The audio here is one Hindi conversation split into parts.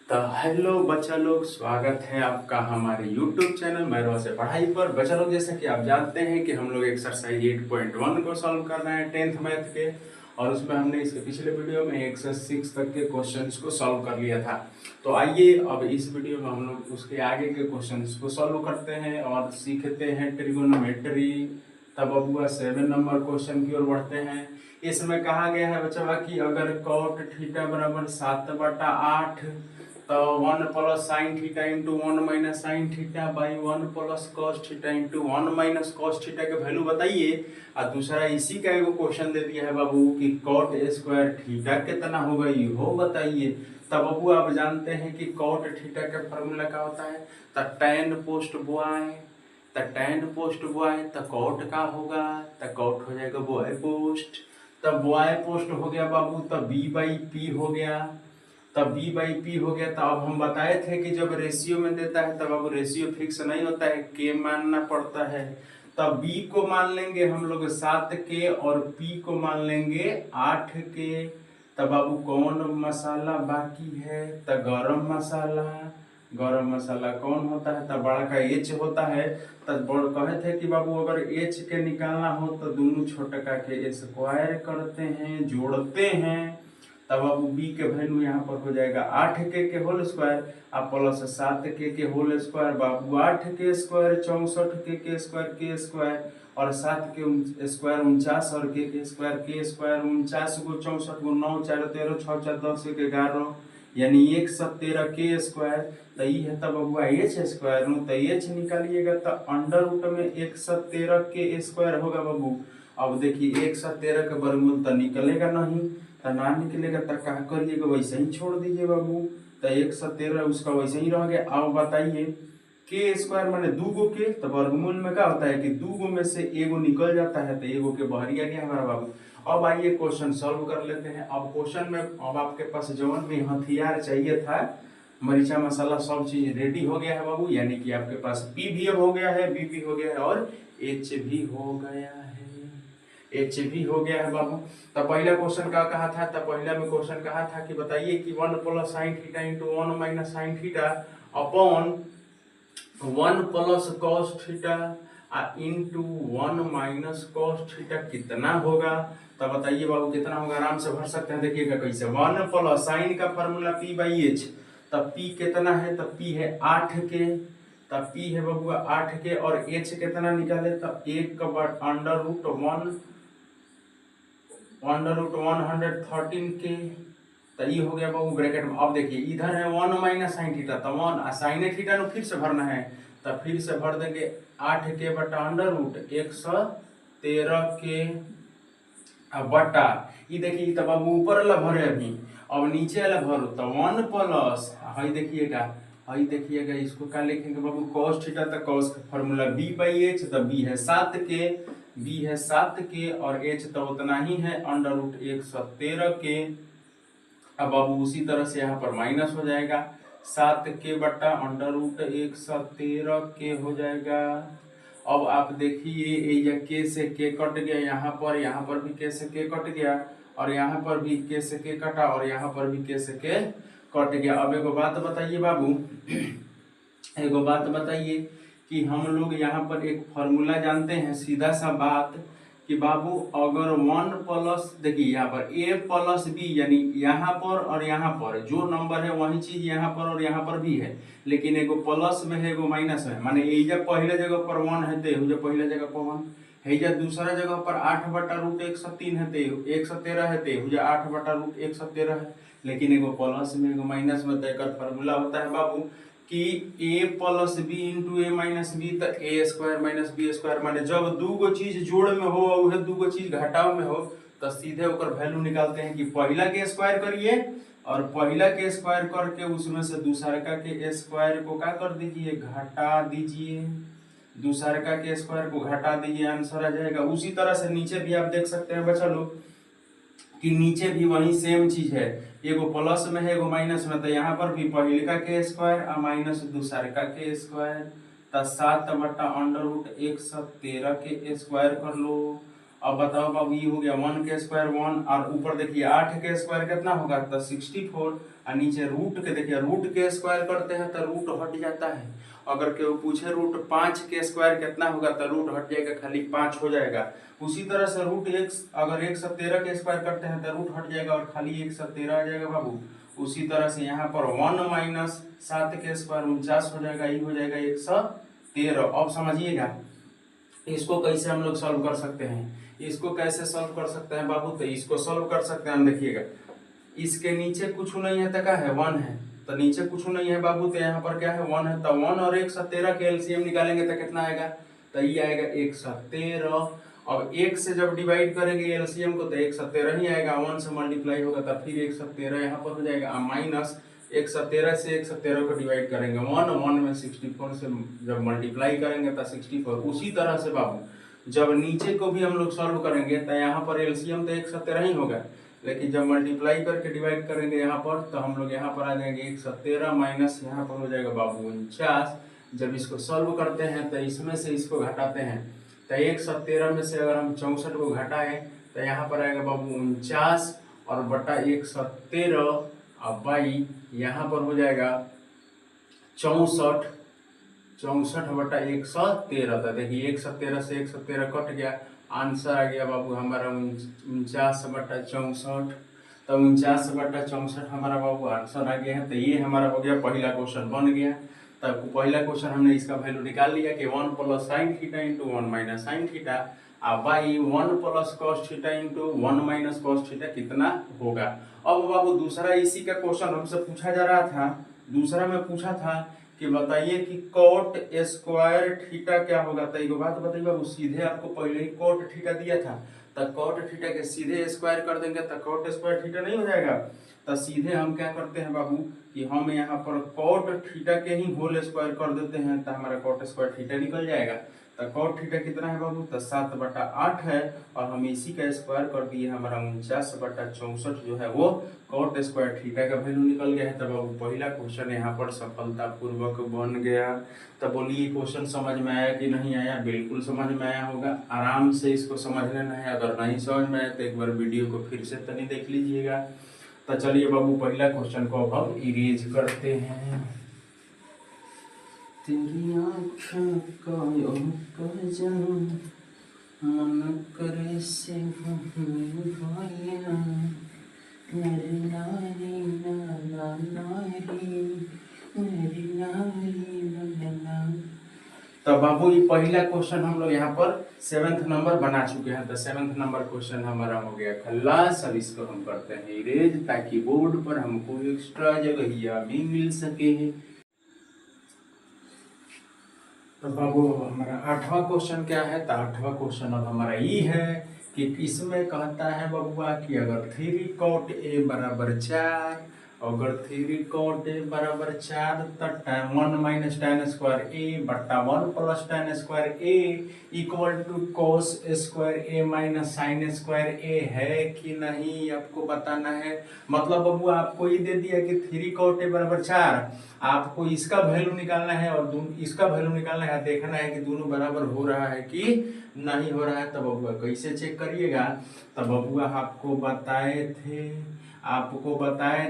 तो हेलो बच्चा लोग, स्वागत है आपका हमारे YouTube चैनल मैथ्स से पढ़ाई पर। बच्चा लोग, जैसा कि आप जानते हैं कि हम लोग एक्सरसाइज 8.1 को सॉल्व कर रहे हैं 10th मैथ के, और उसमें हमने इसके पिछले वीडियो में एक्सरसाइज 6 तक के क्वेश्चंस को सॉल्व कर लिया था। तो आइए अब इस वीडियो में हम लोग उसके आगे के क्वेश्चंस को सॉल्व करते हैं और सीखते हैं ट्रिगोनोमेट्री। तब बबुआ 7 नंबर क्वेश्चन की ओर बढ़ते हैं। इसमें कहा गया है बच्चा कि अगर cot थीटा बराबर 7/8 तो 1 plus sine theta into 1 minus sine theta by 1 plus cos theta into 1 minus cos theta के वैल्यू बताइए। और दूसरा इसी का एगो क्वेश्चन दे दिया है बाबू कि कॉट स्क्वायर थीटा कितना होगा, ये हो बताइए। तब बाबू आप जानते हैं कि कॉट थीटा का फॉर्मूला क्या होता है, तो tan पोस्ट बॉय, तो tan पोस्ट बॉय तो कॉट का होगा, तो कॉट हो जाएगा बॉय पोस्ट। तब बॉय पोस्ट हो गया बाबू, तब b बाई पी हो गया, तब b बाई पी हो गया। तो अब हम बताए थे कि जब रेशियो में देता है तब अब रेशियो फिक्स नहीं होता है, के मानना पड़ता है। तब b को मान लेंगे हम लोग 7 के और p को मान लेंगे 8 के। तब बाबू कौन मसाला बाकी है, तो गरम मसाला। गरम मसाला कौन होता है, तब बड़ा का एच होता है। तब बड़ कहे थे कि बाबू अगर एच के निकालना हो तो दोनों छोटका के स्क्वायर करते हैं, जोड़ते हैं। तब अब b के वैल्यू यहाँ पर हो जाएगा 8 के होल स्क्वायर और प्लस 7 के होल स्क्वायर। बाबू 8 के स्क्वायर 64 के स्क्वायर और 7 के स्क्वायर 49 और के स्क्वायर 49 को 64 को 9 4 13 6 4 10 1 11 यानी 113 के स्क्वायर। तो ये है तब अब एच स्क्वायर नो, तो एच निकालिएगा तो अंडर रूट में 113 के स्क्वायर होगा बाबू। अब देखिए 113 का वर्गमूल तो निकलेगा नहीं, तो ना निकलेगा तो क्या करिएगा, वैसे ही छोड़ दीजिए बाबू। तो 113 उसका वैसे ही रह गया। अब बताइए के स्क्वायर माने 2 गो के, तो वर्गमूल में क्या होता है कि 2 गो में से एगो निकल जाता है, तो एगो के बाहर आ गया हमारा बाबू। अब आइए क्वेश्चन सॉल्व कर लेते हैं। अब क्वेश्चन में अब आपके पास जवन भी हथियार चाहिए था, मरीचा मसाला सब चीज रेडी हो गया है बाबू, यानी कि आपके पास पी भी अब हो गया है, बी भी हो गया है और एच भी हो गया है, एच भी हो गया है बाबू। तो पहला क्वेश्चन का कहा था, तो पहला में क्वेश्चन कहा था कि बताइए कि 1 plus sine theta into 1 minus sine theta upon 1 plus cos theta into 1 minus cos theta कितना होगा। तो बताइए बाबू कितना होगा, आराम से भर सकते हैं। देखिएगा कैसे, 1 प्लस साइन का फॉर्मूला पी बाई एच, तब पी कितना है, तब पी है 8 के, तब पी है बाबू 8 के और एच कितना निकाले, तब 1 का अंडर रूट 113 के। तो ये हो गया बाबू ब्रैकेट में। अब देखिए इधर है 1 माइनस साइन थीटा, तो 1 साइन थीटा को फिर से भरना है, तो फिर से भर देंगे 8 के बटा अंडर रूट 113 के बटा, ये देखिए तब अब ऊपर वाला भरे अभी, अब नीचे वाला भरो तो 1 प्लस हई देखिएगा इसको क्या लिखेंगे बाबू, cos थीटा, तो cos का फॉर्मूला b बाई एच, तो b है 7 के, और h तो उतना ही है अंडर रूट 113 के। अब उसी तरह से यहाँ पर माइनस हो जाएगा, 7 के बटा अंडर रूट 113 के हो जाएगा। अब आप देखिए ये के से के कट गया, यहाँ पर भी के से के कट गया, और यहाँ पर भी के से के कटा, और यहाँ पर भी के से के कट गया। अब एगो बात बताइए बाबू, एगो बात बताइए कि हम लोग यहाँ पर एक फॉर्मूला जानते हैं, सीधा सा बात कि बाबू अगर 1 प्लस, देखिए यहाँ पर a प्लस बी, यानी यहाँ पर और यहाँ पर जो नंबर है वही चीज यहाँ पर और यहाँ पर भी है, लेकिन एगो प्लस में है एगो माइनस में। माने एजा पहले जगह पर 1 है तो पहले जगह पर 1 है, दूसरा जगह पर 8 बटा रूट 103 है तो 113 है, तो 8 बटा रूट 113 है, लेकिन एगो प्लस में एगो माइनस में। तो एक फॉर्मूला होता है बाबू कि a plus b into a minus b, तो a square minus b square. माने जब दू गो चीज जोड़ में हो और दू गो चीज घटाव में हो, तो सीधे ओकर वैल्यू निकालते हैं कि पहला के स्क्वायर करिए और पहला के स्क्वायर करके उसमें से दूसरका के स्क्वायर को क्या कर दीजिए, घटा दीजिए, दूसरका के स्क्वायर को घटा दीजिए, आंसर आ जाएगा। उसी तरह से नीचे भी आप देख सकते हैं बच्चा लोग कि नीचे भी वही सेम चीज है, एगो प्लस में है एगो माइनस में, तो यहाँ पर भी पहिलका के स्क्वायर और माइनस दूसरका के स्क्वायर, तो 7 बटा अंडर रूट 113 के स्क्वायर कर लो। अब बताओ बाबू, ये हो गया 1 के स्क्वायर 1, और ऊपर देखिए 8 के स्क्वायर कितना होगा तो 64, और नीचे रूट के देखिए रूट के स्क्वायर करते हैं तो रूट हट जाता है। अगर केहू पूछे रूट 5 के स्क्वायर कितना होगा तो रूट हट जाएगा, खाली 5 हो जाएगा। उसी तरह से रूट x अगर 113 के स्क्वायर करते हैं तो रूट हट जाएगा और खाली 113 आ जाएगा बाबू। उसी तरह से यहाँ पर 1 माइनस 7 के स्क्वायर 49 हो जाएगा, ये हो जाएगा 113। अब समझिएगा इसको कैसे हम लोग सॉल्व कर सकते हैं। इसको कैसे सॉल्व कर सकते हैं बाबू, तो इसको सॉल्व कर सकते हैं हम, देखिएगा इसके नीचे कुछ नहीं है तो क्या है 1 है, तो नीचे कुछ नहीं है बाबू, तो यहाँ पर क्या है 1 है, तो 1 और 113 के एलसीएम निकालेंगे तो कितना आएगा, तो ये आएगा 113। अब 1 से जब डिवाइड करेंगे एलसीएम को तो 117 ही आएगा, 1 से मल्टीप्लाई होगा तो फिर 117 यहाँ पर हो जाएगा, माइनस 117 से 117 को डिवाइड करेंगे 1 में 64 से जब मल्टीप्लाई करेंगे तो 64। उसी तरह से बाबू जब नीचे को भी हम लोग सॉल्व करेंगे तो यहाँ पर एलसीएम तो 117 ही होगा, लेकिन जब मल्टीप्लाई करके डिवाइड करेंगे यहाँ पर तो हम लोग यहाँ पर आ जाएंगे 117 माइनस यहाँ पर हो जाएगा बाबू 49। जब इसको सॉल्व करते हैं तो इसमें से इसको घटाते हैं तो 117 में से अगर हम 64 को घटाएं तो यहाँ पर आएगा बाबू 49 और बटा 117 और बाई यहाँ पर हो जाएगा 64 बटा 113। था देखिए 117 से 117 कट गया, आंसर आ गया बाबू हमारा 49 बटा 64। तो 49 बटा 64 हमारा बाबू आंसर आ गया है। तो ये हमारा हो गया पहला क्वेश्चन बन गया। तब पहला क्वेश्चन हमने इसका वैल्यू निकाल लिया कि 1 plus sine theta into 1 minus sine theta by 1 plus cos theta into 1 minus cos theta कितना होगा। अब बाबू दूसरा इसी का क्वेश्चन हमसे पूछा जा रहा था, दूसरा में पूछा था कि बताइए कि कॉट स्क्वायर थीटा क्या होगा। तो एक बात बताइए बाबू, सीधे आपको पहले ही कॉट थीटा दिया था, तो कॉट थीटा के सीधे स्क्वायर कर देंगे तो कॉट स्क्वायर थीटा नहीं हो जाएगा। तो सीधे हम क्या करते हैं बाबू कि हम यहाँ पर कॉट थीटा के ही होल स्क्वायर कर देते हैं तो हमारा कॉट स्क्वायर थीटा निकल जाएगा। तो कॉट थीटा कितना है बाबू, तो 7 बटा 8 है, और हम इसी का स्क्वायर कर दिए, हमारा 49 बटा 64 जो है वो कॉट स्क्वायर थीटा का वैल्यू निकल गया है। तब बाबू पहला क्वेश्चन यहाँ पर सफलतापूर्वक बन गया। तब बोलिए क्वेश्चन समझ में आया कि नहीं आया। बिल्कुल समझ में आया होगा, आराम से इसको समझ लेना है। अगर नहीं समझ में आया तो एक बार वीडियो को फिर से तनी देख लीजिएगा। तो चलिए बाबू पहला क्वेश्चन को अब हम इरेज करते हैं। तेरी आँखों का मन करे से तो बाबू ये पहला क्वेश्चन हम लोग यहाँ पर 7th नंबर बना चुके हैं। तो 7th नंबर क्वेश्चन हमारा हो गया खल्लास। अब इसको हम करते हैं इरेज ताकि बोर्ड पर हमको एक्स्ट्रा जगह भी मिल सके। तो बाबू हमारा 8वां क्वेश्चन क्या है, तो 8वां क्वेश्चन अब हमारा ये है कि इसमें कहता है बबुआ कि अगर 3 cot a बराबर 4, अगर 3 cot a बराबर 4 तो 1 माइनस tan स्क्वायर a बट्टा 1 plus tan square a equal to cos square a minus sine square a है कि नहीं, आपको बताना है। मतलब बबुआ आपको ये दे दिया कि 3 cot a बराबर 4, आपको इसका वैल्यू निकालना है और इसका वैल्यू निकालना है, देखना है कि दोनों बराबर हो रहा है कि नहीं हो रहा है। तब बबुआ कैसे चेक करिएगा, तब बबुआ आपको बताए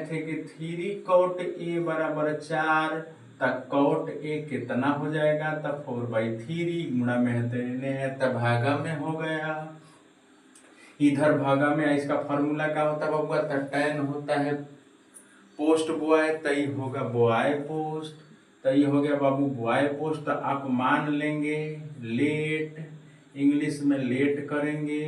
थे कि 3 cot a बराबर 4, तब cot a कितना हो जाएगा, तब 4/3 गुणा में तब भागा में हो गया। इधर भागा में इसका फॉर्मूला क्या होता है बबुआ, तब tan होता है पोस्ट बॉय, तई होगा बॉय पोस्ट, तई हो गया बाबू बॉय पोस्ट। आप मान लेंगे लेट, इंग्लिश में लेट करेंगे,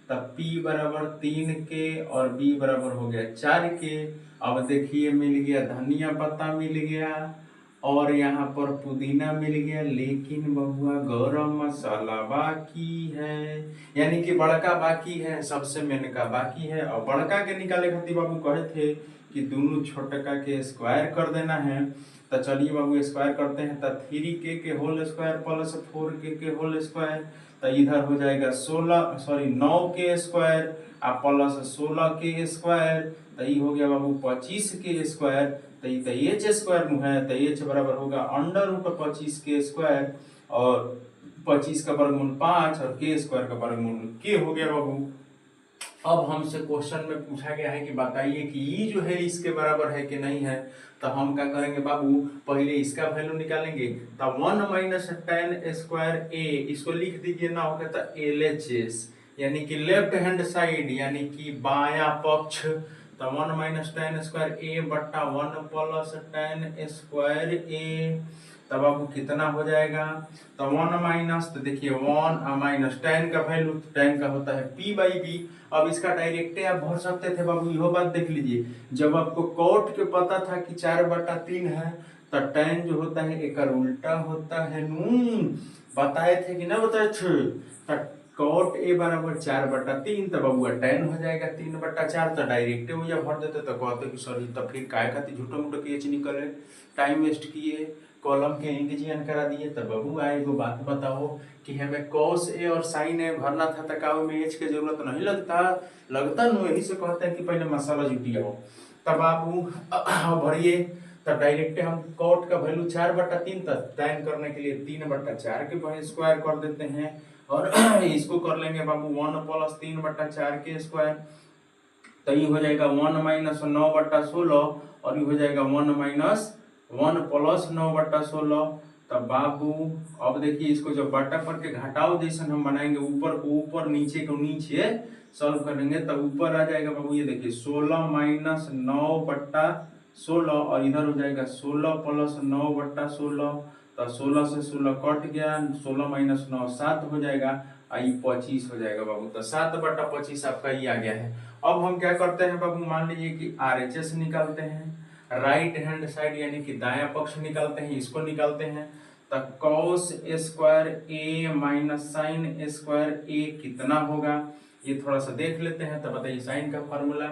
तब P बराबर 3 के और B बराबर हो गया 4 के। अब देखिए मिल गया धनिया पत्ता मिल गया और यहाँ पर पुदीना मिल गया, लेकिन बबुआ गरम मसाला बाकी है, यानी कि बड़का बाकी है, सबसे मेनका बाकी है। और बड़का के निकाले खातिर बाबू कहे थे कि दोनों छोटका के स्क्वायर कर देना है। तो चलिए बाबू स्क्वायर करते हैं। तो 3k के होल स्क्वायर प्लस 4k के होल स्क्वायर, तो इधर हो जाएगा 9 के स्क्वायर प्लस 16 के स्क्वायर, तो ये हो गया बाबू 25 के स्क्वायर। तो ये h स्क्वायर है, तो h बराबर होगा अंडर रूट 25 के स्क्वायर और 25 का वर्गमूल 5 और के स्क्वायर का वर्गमूल के हो गया बाबू। अब हमसे क्वेश्चन में पूछा गया है कि बताइए कि ये जो है इसके बराबर है कि नहीं है। तो हम क्या करेंगे बाबू, पहले इसका वैल्यू निकालेंगे। तो 1 माइनस टेन स्क्वायर ए, इसको लिख दीजिए ना, होगा तो LHS यानी कि लेफ्ट हैंड साइड यानी कि बायां पक्ष। तो 1 माइनस टेन स्क्वायर ए बट्टा 1 प्लस टेन स्क्वायर ए, तब आपको कितना हो जाएगा। तो 1 माइनस, तो देखिए 1 माइनस टेन का वैल्यू, टेन का होता है p बाई बी। अब इसका डायरेक्ट आप भर सकते थे बाबू, यह बात देख लीजिए। जब आपको कॉट के पता था कि 4/3 है, तो टेन जो होता है एक उल्टा होता है नून, बताए थे कि ना बताए थे। तो कॉट ए बराबर 4/3, तब बबुआ टेन हो जाएगा 3/4। तो डायरेक्ट वो जब भर देते तो कहते कि सर तो फिर काय खाती झूठो मूठो के निकले, टाइम वेस्ट किए, कॉलम के इंडिजियन करा दिए। तब बबू आए एगो बात बताओ कि हमें कॉस ए और साइन ए भरना था, तो का में एच के जरूरत नहीं लगता न, यही से कहते हैं कि पहले मसाला जुटिया। तब बाबू भरिए, तब डायरेक्ट हम कॉट का वैल्यू 4/3, तब टेन करने के लिए 3/4 के स्क्वायर कर देते हैं। और इसको कर लेंगे बाबू 1 प्लस 3/4 के स्क्वायर, तो ये हो जाएगा 1 माइनस 9/16, और ये हो जाएगा 1 माइनस 1 प्लस 9/16। तब बाबू अब देखिए इसको जब बट्टा पर के घटाओ जैसे हम बनाएंगे, ऊपर को ऊपर नीचे को नीचे सॉल्व करेंगे, तब ऊपर आ जाएगा बाबू, ये देखिए 16 माइनस 9/16, और इधर हो जाएगा 16 प्लस 9/16। तो 16 से 16 कट गया, 16 माइनस 9 7 हो जाएगा, आई 25 हो जाएगा बाबू। तो 7/25 आपका ये आ गया है। अब हम क्या करते हैं बाबू, मान लीजिए कि RHS निकालते हैं, राइट हैंड साइड यानी कि दाया पक्ष निकालते हैं, इसको निकालते हैं। तो कॉस स्क्वायर ए माइनस साइन स्क्वायर ए कितना होगा, ये थोड़ा सा देख लेते हैं। तो बताइए साइन का फॉर्मूला,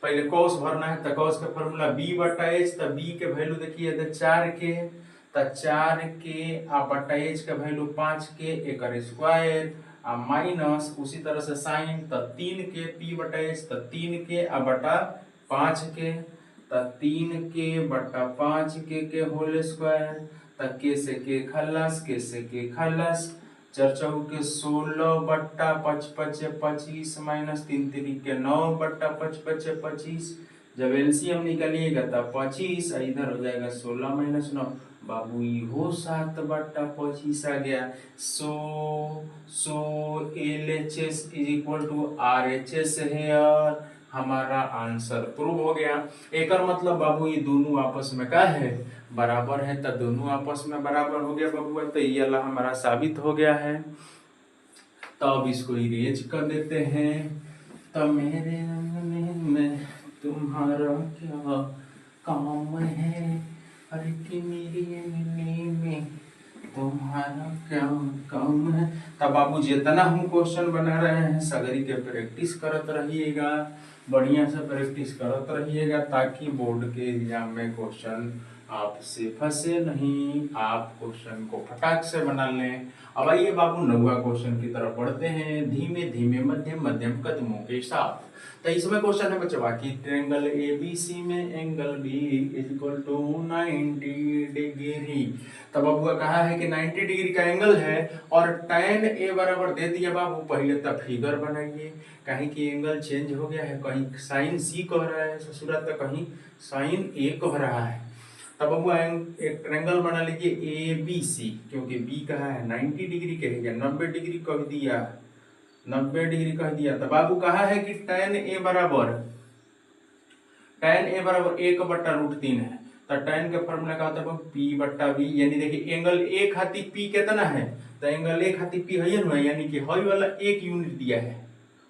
पहले कॉस भरना है, तो कॉस का फॉर्मूला b/h। तो b के वैल्यू देखिए 4 के, तो 4 के बटा h का वैल्यू 5 के एक स्क्वायर माइनस उसी तरह से साइन, तो 3 के p/h, तो 3 के बटा 5 के, तो 3 के बटा 5 के होल स्क्वायर, तो के से के खल्लास, के से के खल्लास, 4 चौके 16/5 25 माइनस 3 के 9/5 25। जब एलसीएम निकालिएगा तब 25, इधर हो जाएगा 16 माइनस 9, बाबू हो 7/25 आ गया। So LHS is equal to RHS here, हमारा आंसर प्रूव हो गया। एक मतलब बाबू ये दोनों आपस में क्या है, बराबर है। तो दोनों आपस में बराबर हो गया बाबू, तो ये वाला हमारा साबित हो गया है। तो अब इसको इरेज कर देते हैं। तो मेरे में तुम्हारा क्या काम है, अरे कि मेरी में तुम्हारा क्या काम है। तब बाबू जितना हम क्वेश्चन बना रहे हैं सगरी के प्रैक्टिस करत रहिएगा, बढ़िया से प्रैक्टिस करत रहिएगा, ताकि बोर्ड के एग्जाम में क्वेश्चन आपसे फंसे नहीं, आप क्वेश्चन को फटाक से बना लें। अब आइए बाबू 9वां क्वेश्चन की तरफ बढ़ते हैं, धीमे धीमे मध्यम मध्यम कदमों के साथ। तो इसमें क्वेश्चन है बच्चों कि ट्रायंगल ABC में angle B is equal to 90 degree. तब बाबू कहा है कि 90 डिग्री का एंगल है और tan A बराबर दे दिया बाबू। पहले तब फिगर बनाइए, कहीं की एंगल चेंज हो गया है, कहीं साइन C कह रहा है ससुरा, तो कहीं साइन A कह रहा है। तब बाबू एक ट्रायंगल बना लीजिए ABC, क्योंकि B कहा है 90 डिग्री कहेगा, 90 डिग्री कह दिया, 90 डिग्री कह दिया। तो बाबू कहा है कि tan A बराबर 1/√3 है। तो tan का फॉर्मूला क्या होता है P/B, यानी देखिए एंगल A खाती P कितना है, तो एंगल A खाती P है ना, यानी कि हाई वाला 1 यूनिट दिया है,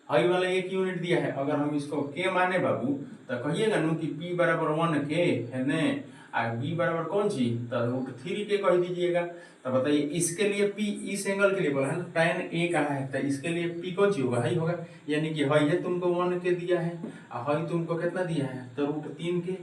हाई वाला 1 यूनिट दिया है। अगर हम इसको K माने बाबू तो कहिएगा नु कि P बराबर 1K है ने, और B बराबर कौन सी, तो √3 के कह दीजिएगा। तो बताइए इसके लिए P, इस एंगल के लिए बोला है ना, tan A कहा है, तो इसके लिए P कौन सी होगा, हाई होगा, यानी कि हाई है तुमको 1 के दिया है, और हाई तुमको कितना दिया है, तो √3 के।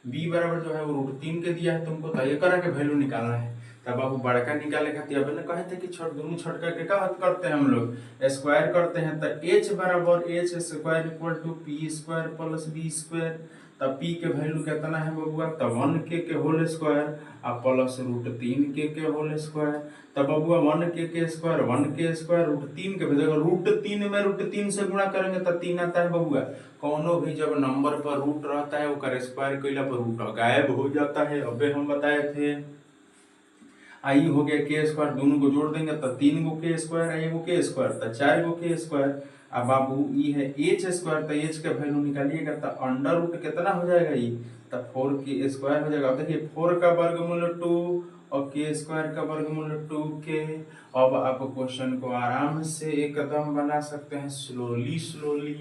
B बराबर जो है वो √3 के दिया है तुमको, तो ये करा के वैल्यू निकालना है। तब बाबू बड़का निकाले खातिर अब ना कहे थे कि छोट दोनों छोटका के का हल करते हैं हम लोग स्क्वायर करते हैं। तो h बराबर h square equal to p square plus b square. तब p के वैल्यू कितना है बबुआ, तब 1k होल स्क्वायर और प्लस √3k होल स्क्वायर। तब बबुआ 1k स्क्वायर 1k स्क्वायर √3 के जगह √3 में √3 से गुणा करेंगे तो 3 आता है बबुआ। कौनो भी जब नंबर पर रूट रहता है वो स्क्वायर कइला पर रूट गायब हो जाता है। अबे हम बताए थे आई हो गया के स्क्वायर, दोनों को जोड़ देंगे तो 3 गो के स्क्वायर आई गो के स्क्वायर तो 4 गो के स्क्वायर। अब बाबू ई है एच स्क्वायर, तो एच का वैल्यू निकालिएगा तो अंडर रूट कितना हो जाएगा ये, तो 4k स्क्वायर हो जाएगा। अब देखिए 4 का वर्गमूल 2 और के स्क्वायर का वर्गमूल 2k। अब आप क्वेश्चन को आराम से एकदम बना सकते हैं स्लोली स्लोली।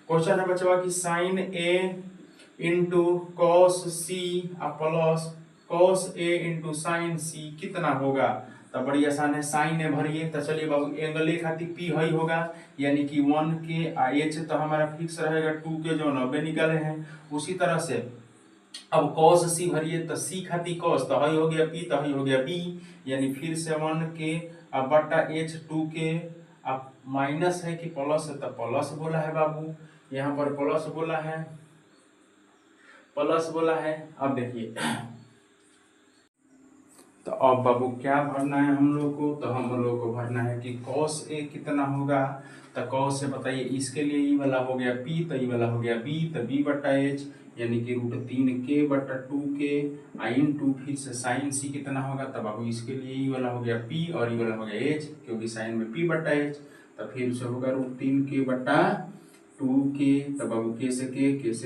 क्वेश्चन है बच्चा कि sine A into cos C plus cos a into sine C कितना होगा। तो बड़ी आसान है, साइन ए भरिए। तो चलिए बाबू एंगल ए खातिर पी हई होगा यानी कि 1k एच तो हमारा फिक्स रहेगा 2k जो 90 निकाले हैं। उसी तरह से अब cos सी भरिए तो सी खातिर cos तो हई हो गया p तो हई हो गया b यानी फिर से 1k अब बटा h 2k। अब माइनस है कि प्लस है तो प्लस बोला है बाबू, यहाँ पर प्लस बोला है प्लस बोला है। अब देखिए तो अब बाबू क्या भरना है हम लोग को, तो हम लोग को भरना है कि cos a कितना होगा। तो cos से बताइए इसके लिए ई वाला हो गया p तो ई वाला हो गया b तो b बटा h यानी कि √3k बटा 2k आइन टू फिर से साइन c कितना होगा। तब बाबू इसके लिए ई वाला हो गया p और ई वाला हो गया h क्योंकि साइन में p बटा h। तो फिर से होगा √3k बटा 2k। तब बाबू k से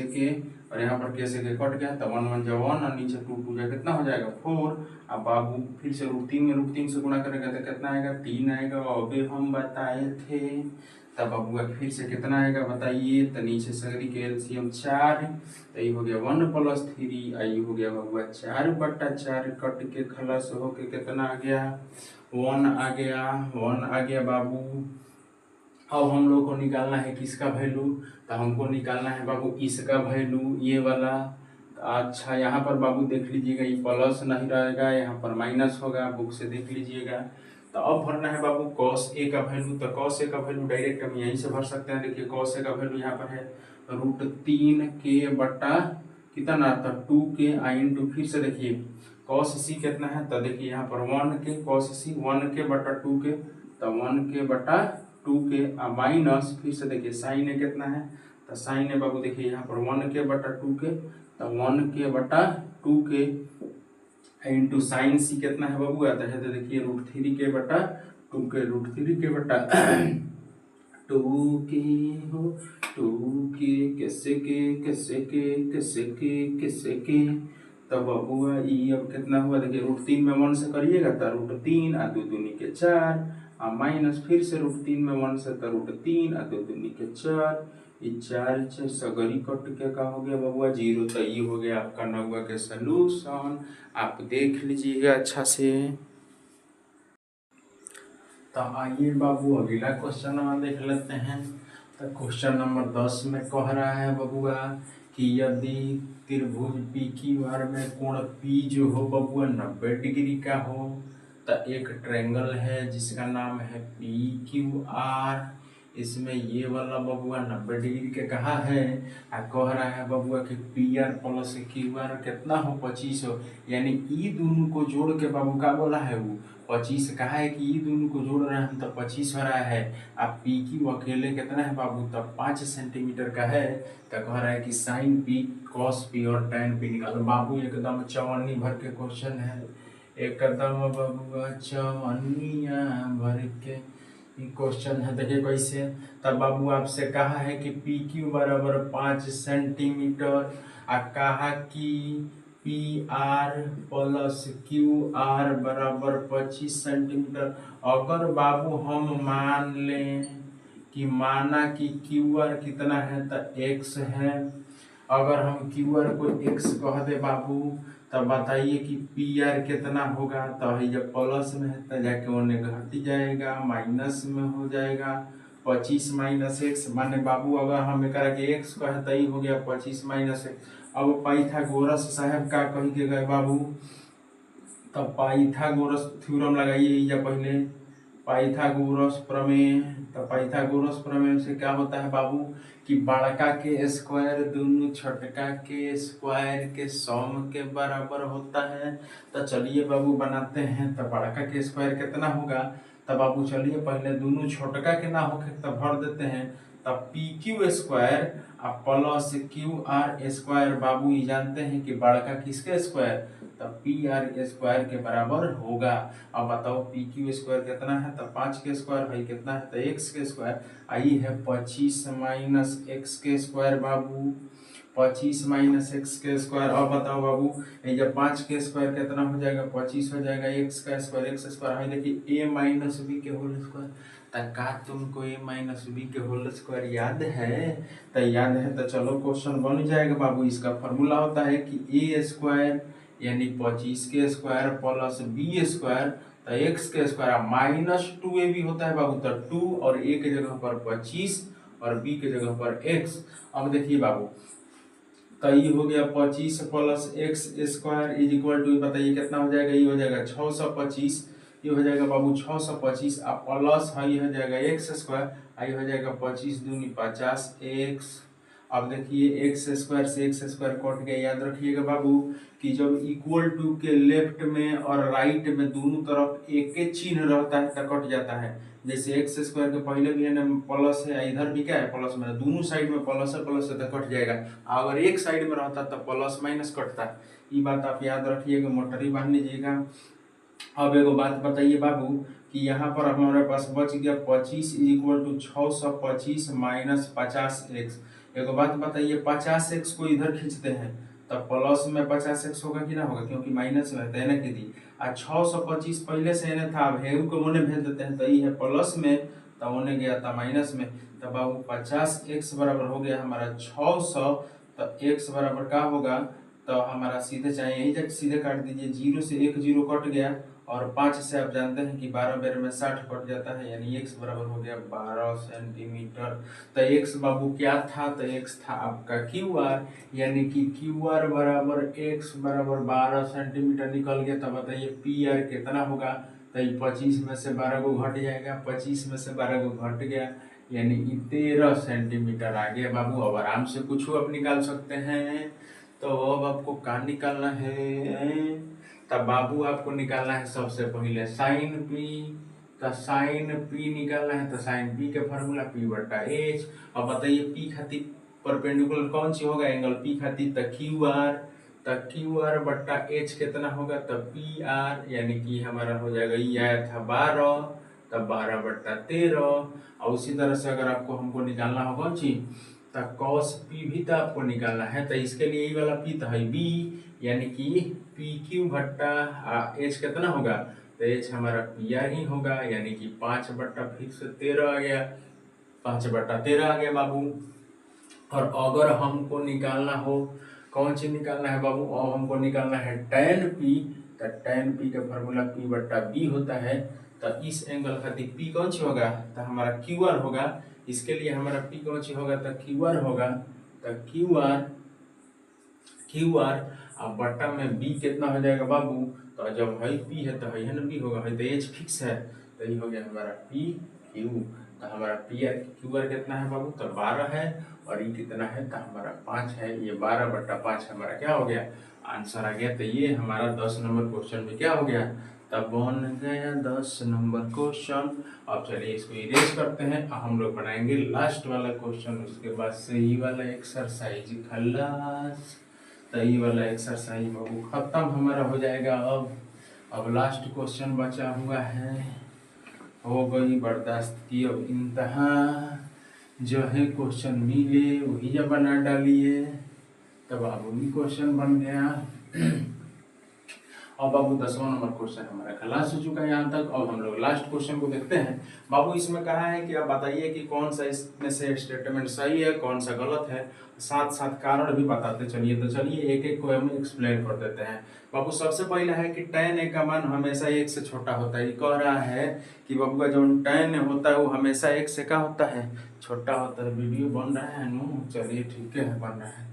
k और यहाँ पर k से k कट गया तो 1 1 जा 1 और नीचे 2 2 जा कितना हो जाएगा 4। अब बाबू फिर से √3 में √3 से गुणा करेगा तो कितना आएगा 3 आएगा। अबे हम बताए थे तब बाबू फिर से कितना आएगा बताइए। तो नीचे सगरी के एलसीएम 4 तो ये हो गया 1 + 3 आई हो गया बाबू 4 बटा 4 कट के खलास होके कितना आ गया 1 आ गया 1 आ गया बाबू। अब हम लोग को निकालना है किसका वैल्यू, तो हमको निकालना है बाबू इसका वैल्यू ये वाला। अच्छा यहाँ पर बाबू देख लीजिएगा ये प्लस नहीं रहेगा, यहाँ पर माइनस होगा, बुक से देख लीजिएगा। तो अब भरना है बाबू cos a का वैल्यू। तो cos a का वैल्यू डायरेक्ट हम यहीं से भर सकते हैं। देखिए cos a का वैल्यू यहाँ पर है √3k बटा कितना आता 2k आइन टू फिर से देखिए cos c कितना है। तो देखिए यहाँ पर 1k cos c 1k बटा 2k तो 1k बटा 2k माइनस फिर से देखिए साइन ए कितना है। तो साइन ए बाबू देखिए यहाँ पर 1k बटा 2k तो 1k बटा 2k इंटू साइन सी कितना है बाबू आता है। तो देखिए √3k बटा 2k √3k बटा 2k हो 2k कैसे के तब बबुआ ई अब कितना हुआ देखिए √3 में 1 से करिएगा तो √3 और 2 दूनी के 4 माइनस फिर से √3 में 1 से तो √3 और 2 दूनी के 4 ये 4 से सगरी कट के का हो गया बबुआ 0। तो ये हो गया आपका नौवा के सलूशन। आप देख लीजिएगा अच्छा से। तो आइए बाबू अगला क्वेश्चन देख लेते हैं। तो क्वेश्चन नंबर 10 में कह रहा है बबुआ कि यदि त्रिभुज PQR में कोण P जो हो बबुआ 90 डिग्री का हो तो एक ट्रायंगल है जिसका नाम है PQR। इसमें ये वाला बबुआ 90 डिग्री के कहा है कह रहा है बबुआ कि PR + QR कितना हो 25 हो यानी ई दोनों को जोड़ के बाबू का बोला है वो 25 कहा है कि ई दोनों को जोड़ रहे हैं हम तो 25 हो रहा है। अब PQ अकेले कितना है बाबू तब 5 सेंटीमीटर का है। तो कह रहा है कि साइन P cos P और tan P निकालो। बाबू एकदम चवन्नी भर के क्वेश्चन है एकदम बबुआ चवन्निया भर के क्वेश्चन है। देखिए कैसे तब बाबू आपसे कहा है कि PQ बराबर 5 सेंटीमीटर कहा कि PR + QR बराबर 25 सेंटीमीटर। अगर बाबू हम मान लें कि माना कि QR कितना है तो x है, अगर हम QR को x कह दे बाबू तब बताइए कि PR कितना होगा। तो जब प्लस में है तो जाके उन्हें घट जाएगा माइनस में हो जाएगा 25 - x माने बाबू अगर हम एक x कहे तो ही हो गया 25 - x। अब पाइथागोरस साहब का कही के गए बाबू तब पाइथागोरस थ्योरम लगाइए या पहले पाइथागोरस प्रमेय। तो पाइथागोरस प्रमेय से क्या होता है बाबू कि बड़का के स्क्वायर दोनों छोटका के स्क्वायर के सम के बराबर होता है। तो चलिए बाबू बनाते हैं। तो बड़का के स्क्वायर कितना होगा। तब बाबू चलिए पहले दोनों छोटका के ना होके तब भर देते हैं। तब P Q square plus Q R square बाबू ये जानते हैं कि बड़का किसके स्क्वायर तब पी आर स्क्वायर के बराबर होगा। अब बताओ पी क्यू स्क्वायर कितना है। तब 5 के स्क्वायर भाई कितना है तो एक्स के स्क्वायर आई है 25 माइनस एक्स के स्क्वायर बाबू 25 माइनस एक्स के स्क्वायर। अब बताओ बाबू ये जब 5 के स्क्वायर कितना हो जाएगा 25 हो जाएगा एक्स का स्क्वायर एक्स स्क्वायर है देखिए ए माइनस बी के होल स्क्वायर। का तुमको ए माइनस बी के होल स्क्वायर याद है। तो याद है तो चलो क्वेश्चन बन जाएगा बाबू। इसका फॉर्मूला होता है कि ए स्क्वायर यानी 25 के स्क्वायर प्लस बी स्क्वायर तो एक्स के स्क्वायर माइनस 2a भी होता है बाबू। तो 2 और a के जगह पर 25 और b के जगह पर x। अब देखिए बाबू तो ये हो गया 25 plus x square is equal to बताइए कितना हो जाएगा। ये हो जाएगा 625। ये हो जाएगा बाबू 625 अब प्लस है ये हो जाएगा एक्स स्क्वायर आई हो जाएगा 25 दूनी 50 एक्स। अब देखिए एक्स स्क्वायर से एक्स स्क्वायर कट गया। याद रखिएगा बाबू कि जब इक्वल टू के लेफ्ट में और राइट में दोनों तरफ एक एक चिन्ह रहता है तो कट जाता है। जैसे एक्स स्क्वायर के पहले भी है ना प्लस है इधर भी क्या है प्लस में दोनों साइड में प्लस है तो कट जाएगा। अगर एक साइड में रहता तो प्लस माइनस कटता। ये बात आप याद रखिएगा मोटरी बांध लीजिएगा। अब एगो बात बताइए बाबू कि यहाँ पर हमारे पास बच गया 25 is equal to 625 minus 50x। एगो बात बताइए 50x को इधर खींचते हैं तब प्लस में 50x होगा कि ना होगा क्योंकि माइनस में है ना कि दी 625 पहले से ना था अब हेऊ को मोने भेज देते हैं तो ये है प्लस में तो होने गया था माइनस में। तब बाबू 50x बराबर हो गया हमारा 600। तो x बराबर क्या होगा तो हमारा सीधे चाहिए यही तक सीधे काट दीजिए 0 से 1 0 कट गया और 5 से आप जानते हैं कि 12 बेर में 60 कट जाता है यानी x बराबर हो गया 12 सेंटीमीटर। तो x बाबू क्या था तो x था आपका क्यू आर यानी कि क्यू आर बराबर x बराबर 12 सेंटीमीटर निकल गया। तो बताइए पी आर कितना होगा तो 25 में से 12 को घट जाएगा 25 में से 12 को घट गया यानी 13 सेंटीमीटर आ गया बाबू। अब आराम से कुछ आप निकाल सकते हैं। तो अब आपको क्या निकालना है तब बाबू आपको निकालना है सबसे पहले साइन पी। तो साइन पी निकालना है तो साइन पी के फॉर्मूला पी बटा एच। अब बताइए पी खातिर परपेंडिकुलर कौन सी होगा एंगल पी खातिर तो क्यू आर बट्टा एच कितना होगा तो पी आर यानी कि हमारा हो जाएगा ये आया था 12 तब 12 बट्टा 13। और उसी तरह से अगर आपको हमको निकालना हो कौन सी तो कॉस पी भी तो आपको निकालना है। तो इसके लिए यही वाला पी तो है बी यानी कि पी क्यू भट्टा एच कितना होगा तो एच हमारा पी आर ही होगा यानी कि 5 बट्टा फिर से 13 आ गया 5 बट्टा 13 आ गया बाबू। और अगर हमको निकालना हो कौन सी निकालना है बाबू अब हमको निकालना है tan पी। तो tan पी का फॉर्मूला पी बट्टा बी होता है। तो इस एंगल खातिर पी कौन सी होगा तो हमारा क्यू आर होगा। इसके लिए हमारा पी कौन सी होगा तो क्यू आर होगा। तो क्यू आर अब बट्टा में बी कितना हो जाएगा बाबू तो जब है पी है तो है ना बी होगा है तो एच फिक्स है तो ये हो गया हमारा पी क्यू। तो हमारा पी आर क्यू आर कितना है बाबू तो 12 है और ये कितना है तो हमारा 5 है। ये 12 बट्टा 5 हमारा क्या हो गया आंसर आ गया। तो ये हमारा 10 नंबर क्वेश्चन में क्या हो गया तब बन गया 10 नंबर क्वेश्चन। अब चलिए इसको इरेज करते हैं हम लोग बनाएंगे लास्ट वाला क्वेश्चन उसके बाद से ये वाला एक्सरसाइज खलास। तो ये वाला एक्सरसाइज बाबू खत्म हमारा हो जाएगा। अब लास्ट क्वेश्चन बचा हुआ है हो गई बर्दाश्त की अब इंतहा जो है क्वेश्चन मिले वही जब बना डालिए तब बाबू भी क्वेश्चन बन गया। अब बाबू 10वां नंबर क्वेश्चन हमारा खलास हो चुका है यहाँ तक। अब हम लोग लास्ट क्वेश्चन को देखते हैं। बाबू इसमें कहा है कि आप बताइए कि कौन सा इसमें से स्टेटमेंट सही है कौन सा गलत है साथ साथ कारण भी बताते चलिए। तो चलिए एक एक को हम एक्सप्लेन कर देते हैं। बाबू सबसे पहला है कि tan a का मान हमेशा 1 से छोटा होता है। ये कह रहा है कि बाबू का जो tan होता है वो हमेशा 1 से क्या होता है छोटा होता है। वीडियो बन रहा है नो चलिए ठीक है बन रहा है।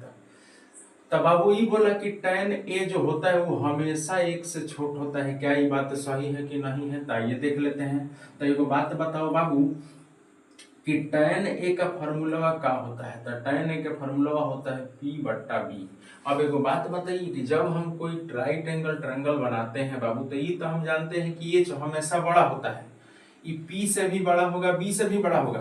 तब बाबू ये बोला कि tan a जो होता है वो हमेशा 1 से छोट होता है। क्या ये बात सही है कि नहीं है? तो आइए देख लेते हैं। तो एक बात बताओ बाबू कि tan a का फॉर्मूला क्या होता है? तो tan a का फॉर्मूला होता है P/B। अब एक बात बताइए कि जब हम कोई राइट एंगल ट्रायंगल बनाते हैं बाबू, तो ये तो हम जानते हैं कि ये जो हमेशा बड़ा होता है, ये P से भी बड़ा होगा, B से भी बड़ा होगा।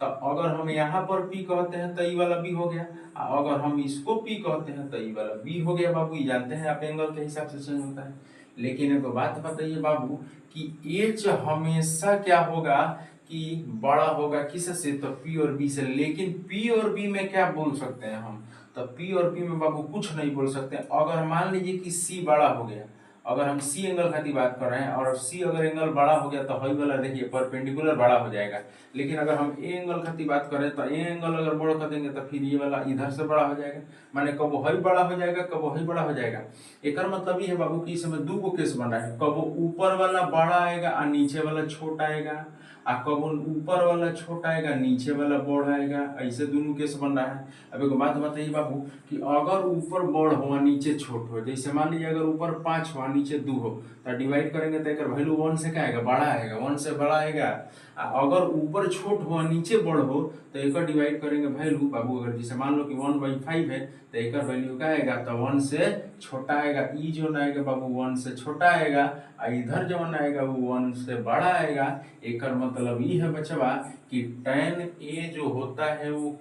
तो अगर हम यहाँ पर P कहते हैं तो ये वाला B हो गया, अगर हम इसको P कहते हैं तो ये वाला B हो गया। बाबू ये जानते हैं आप एंगल के हिसाब से चेंज होता है। लेकिन एक बात बताइए बाबू कि H हमेशा क्या होगा कि बड़ा होगा किससे? तो P और B से। लेकिन P और B में क्या बोल सकते हैं हम? तो P और B में बाबू कुछ नहीं बोल सकते। अगर मान लीजिए कि C बड़ा हो गया, अगर हम सी एंगल की बात कर रहे हैं और सी अगर एंगल बड़ा हो गया तो हई वाला देखिए परपेंडिकुलर बड़ा हो जाएगा। लेकिन अगर हम ए एंगल की बात करें तो ए एंगल अगर बड़ा कर देंगे तो फिर ये वाला इधर से बड़ा हो जाएगा। माने कब हई बड़ा हो जाएगा, कब हई बड़ा हो जाएगा। एक मतलब ये है बाबू कि इसमें दो केस बना है, कब ऊपर वाला बड़ा आएगा और नीचे वाला छोटा आएगा, आ कब ऊपर वाला छोटा आएगा नीचे वाला बड़ा आएगा। ऐसे दोनों केस बन रहा है। अब एक बात बताइए बाबू कि अगर ऊपर बड़ हो नीचे छोट हो, जैसे मान लीजिए अगर ऊपर 5 हो नीचे 2 हो, तो डिवाइड करेंगे तो एक वैल्यू 1 से क्या आएगा? बड़ा आएगा, 1 से बड़ा आएगा। अगर ऊपर छोट हो नीचे बड़ हो तो एक डिवाइड करेंगे वैल्यू बाबू, अगर जैसे मान लो कि 1/5 है तो एक वैल्यू क्या आएगा? तो 1 से छोटा आएगा। ई जो आएगा बाबू 1 से छोटा आएगा, और इधर जो आएगा वो 1 से बड़ा आएगा। एक मतलब ये है बचवा कि tan a जो होता है वो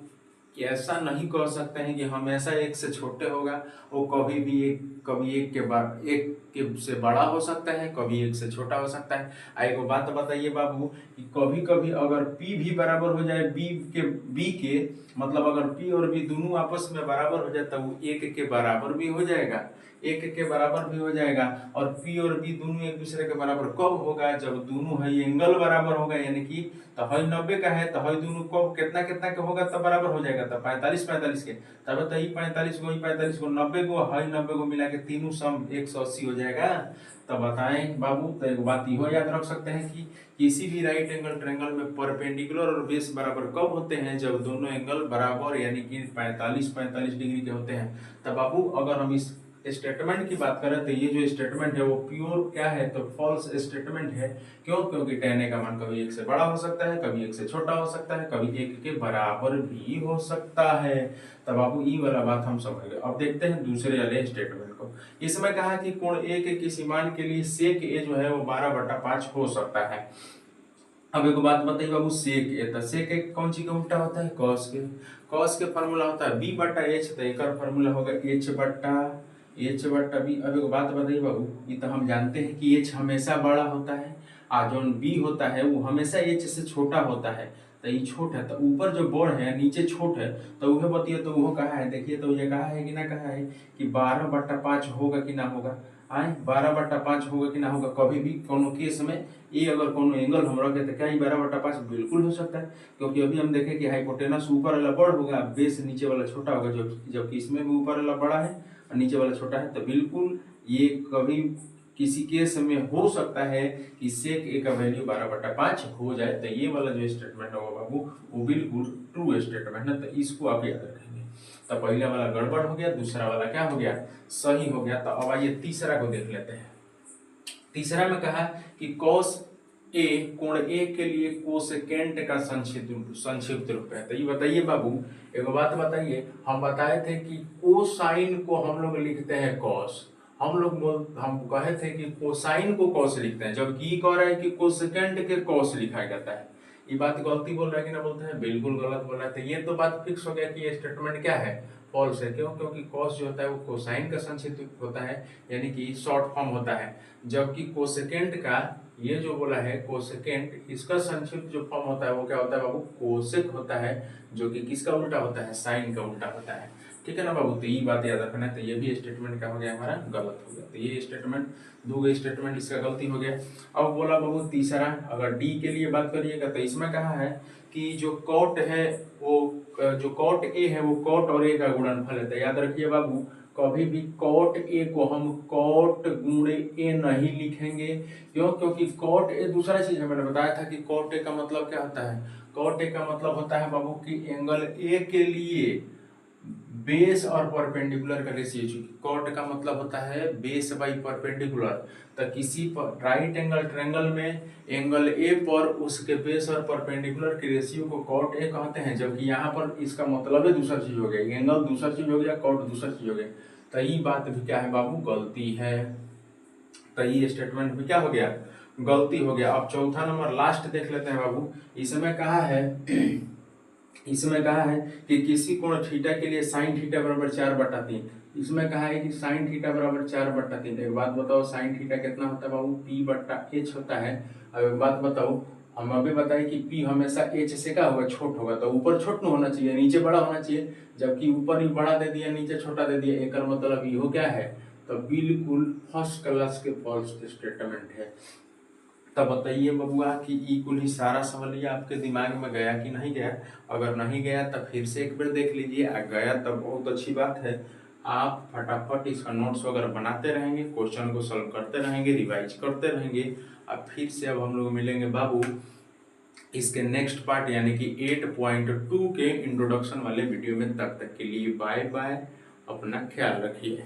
ऐसा नहीं कह सकते हैं कि हमेशा 1 से छोटे होगा। वो कभी भी कभी एक के से बड़ा हो सकता है, कभी 1 से छोटा हो सकता है। एक बात बताइए बाबू कि कभी कभी अगर P भी बराबर हो जाए B के मतलब अगर P और B दोनों आपस में बराबर हो जाए तो वो 1 के बराबर भी हो जाएगा, 1 के बराबर भी हो जाएगा। और P और B दोनों एक दूसरे के बराबर कब होगा? जब दोनों है एंगल बराबर होगा, यानी कि तो हई 90 का है तो हई दोनों कब कितना कितना का होगा तब बराबर हो जाएगा। तब 45 के, तब तो 45 को 45 को 90 को हई 90 को मिला के तीनों सम 180 हो जाएगा। तो बताएं बाबू, तो एक बात यो याद रख सकते हैं कि किसी भी राइट एंगल ट्रायंगल में परपेंडिकुलर और बेस बराबर कब होते हैं? जब दोनों एंगल बराबर यानी कि 45 डिग्री के होते हैं। तब बाबू अगर हम इस स्टेटमेंट की बात करें तो ये जो स्टेटमेंट है वो प्योर क्या है? तो फॉल्स स्टेटमेंट है। क्यों? क्योंकि tan a का मान कभी 1 से बड़ा हो सकता है, कभी 1 से छोटा हो सकता है, कभी 1 के बराबर भी हो सकता है। तब बाबू ये वाला बात हम समझ गए। अब देखते हैं दूसरे वाले स्टेटमेंट को। इसमें कहा कि कोण a के किसी मान के लिए sec a जो है वो 12/5 हो सकता है। अब एक बात बताइए बाबू, sec a, तो sec a कौन सी का उल्टा होता है? cos के। cos के फॉर्मूला होता है b/h, तो एक फॉर्मूला होगा h/b। अब एक बात बताइए बाबू, ये तो हम जानते हैं कि h हमेशा बड़ा होता है और जो b होता है वो हमेशा h से छोटा होता है। तो ये छोट है तो ऊपर जो बड़ है नीचे छोट है, तो वह बताइए तो वो कहा है? देखिए तो ये कहा है कि ना कहा है कि 12/5 होगा कि ना होगा? आए 12/5 होगा कि ना होगा? कभी भी कोनो केस में ये अगर कोनो एंगल हम रखे तो क्या ये 12/5 बिल्कुल हो सकता है। क्योंकि अभी हम देखें कि हाइपोटेनस ऊपर वाला बड़ होगा, बेस नीचे वाला छोटा होगा, जबकि इसमें भी ऊपर वाला बड़ा है और नीचे वाला छोटा है। तो बिल्कुल ये कभी किसी केस में हो सकता है कि sec a का वैल्यू 12/5 हो जाए। तो ये वाला जो स्टेटमेंट होगा बाबू वो बिल्कुल ट्रू स्टेटमेंट है। तो इसको आप याद रखेंगे। तो पहला वाला गड़बड़ हो गया, दूसरा वाला क्या हो गया? सही हो गया। तो अब आइए तीसरा को देख लेते हैं। तीसरा में कहा कि cos a कोण a के लिए कोसेकेंट का संक्षिप्त रूप है। तो ये बताइए बाबू, एक बात बताइए, हम बताए थे कि कोसाइन को हम लोग लिखते हैं cos, हम कहे थे कि कोसाइन को cos लिखते हैं, जबकि कह रहा है कि कोसेकेंट के cos लिखा जाता है। ये बात गलती बोल रहा है कि ना बोलते हैं? बिल्कुल गलत बोल रहा है। तो ये तो बात फिक्स हो गया कि ये स्टेटमेंट क्या है? फॉल्स है। क्यों? क्योंकि cos जो होता है वो कोसाइन का संक्षिप्त होता है, यानी कि शॉर्ट फॉर्म होता है। जबकि कोसेकेंट का ये जो बोला है कोसेकेंट, इसका संक्षिप्त जो फॉर्म होता है वो क्या होता है बाबू? कोसेक होता है, जो कि किसका उल्टा होता है? साइन का उल्टा होता है। ठीक है ना बाबू? तो ये बात याद रखना है। तो ये भी स्टेटमेंट क्या हो गया हमारा? गलत हो गया। तो ये स्टेटमेंट दो स्टेटमेंट इसका गलती हो गया। अब बोला बाबू तीसरा, अगर डी के लिए बात करिएगा तो इसमें कहा है कि जो कॉट है वो जो कॉट ए है वो कॉट और ए का गुणनफल है। तो याद रखिए बाबू, कभी भी कॉट ए को हम कॉट गुणे ए नहीं लिखेंगे। क्यों? क्योंकि कॉट ए दूसरा चीज है। मैंने बताया था कि कॉट ए का मतलब क्या होता है? कॉट ए का मतलब होता है बाबू कि एंगल ए के लिए बेस और परपेंडिकुलर का रेशियो, चूंकि कॉट का मतलब होता है बेस बाई परपेंडिकुलर, तो किसी राइट एंगल ट्रायंगल में एंगल ए पर उसके बेस और परपेंडिकुलर के रेशियो को कॉट ए कहते हैं, जबकि यहाँ पर इसका मतलब है दूसरा चीज हो गया, एंगल दूसरा चीज हो गया, कॉट दूसरा चीज हो गया। तो ये बात भी क्या है बाबू, गलती है। तो ये स्टेटमेंट भी क्या हो गया, गलती हो गया। अब चौथा नंबर लास्ट देख लेते हैं बाबू। इसमें कहा है इसमें कहा है कि किसी कोण थीटा के लिए साइन थीटा बराबर 4/3। इसमें कहा है कि साइन थीटा बराबर 4/3। एक बात बताओ, साइन थीटा कितना होता है बाबू, p/h होता है। अब एक बात बताओ, हम अभी बताए कि p हमेशा h से क्या होगा, छोट होगा, तो ऊपर छोट नहीं होना चाहिए, नीचे बड़ा होना चाहिए, जबकि ऊपर ही बड़ा दे दिया नीचे छोटा दे दिया, एक मतलब ये हो क्या है, तो बिल्कुल फर्स्ट क्लास के फॉल्स स्टेटमेंट है। तब बताइए बबुआ कि इक्वल ही सारा सवाल आपके दिमाग में गया कि नहीं गया। अगर नहीं गया तब फिर से एक बार देख लीजिए, आ गया तब बहुत अच्छी बात है। आप फटाफट इसका नोट्स वगैरह बनाते रहेंगे, क्वेश्चन को सॉल्व करते रहेंगे, रिवाइज करते रहेंगे। अब फिर से अब हम लोग मिलेंगे बाबू इसके नेक्स्ट पार्ट यानी कि 8.2 के इंट्रोडक्शन वाले वीडियो में। तब तक के लिए बाय बाय, अपना ख्याल रखिए।